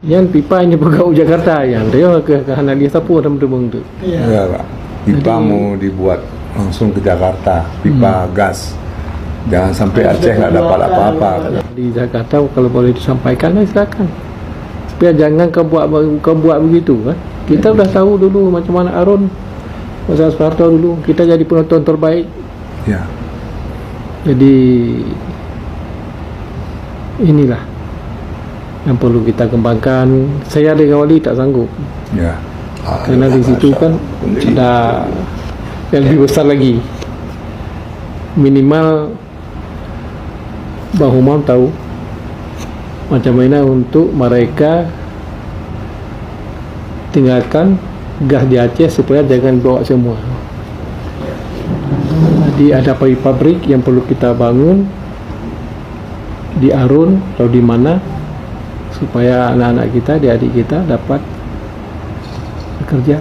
Yang pipa ini pegawai Jakarta yang dia ke Hanalia Sapu ada mendemung tu. Ya, Pak. Pipa mau dibuat langsung ke Jakarta, pipa gas. Jangan sampai Aceh nggak dapat apa-apa. Di Jakarta kalau boleh disampaikan, silakan. Supaya jangan kau buat begitu kan. Kita sudah tahu dulu macam mana Arun, Masa Soeharto dulu. Kita jadi penonton terbaik. Ya. Jadi inilah yang perlu kita kembangkan. Saya dengan Wali tak sanggup. Ya. Karena di situ kan ada yang lebih besar lagi. Minimal Bang Humam tahu macam mana untuk mereka tinggalkan gas di Aceh supaya jangan bawa semua. Jadi ada pabrik yang perlu kita bangun di Arun atau di mana supaya anak-anak kita, adik-adik kita dapat bekerja.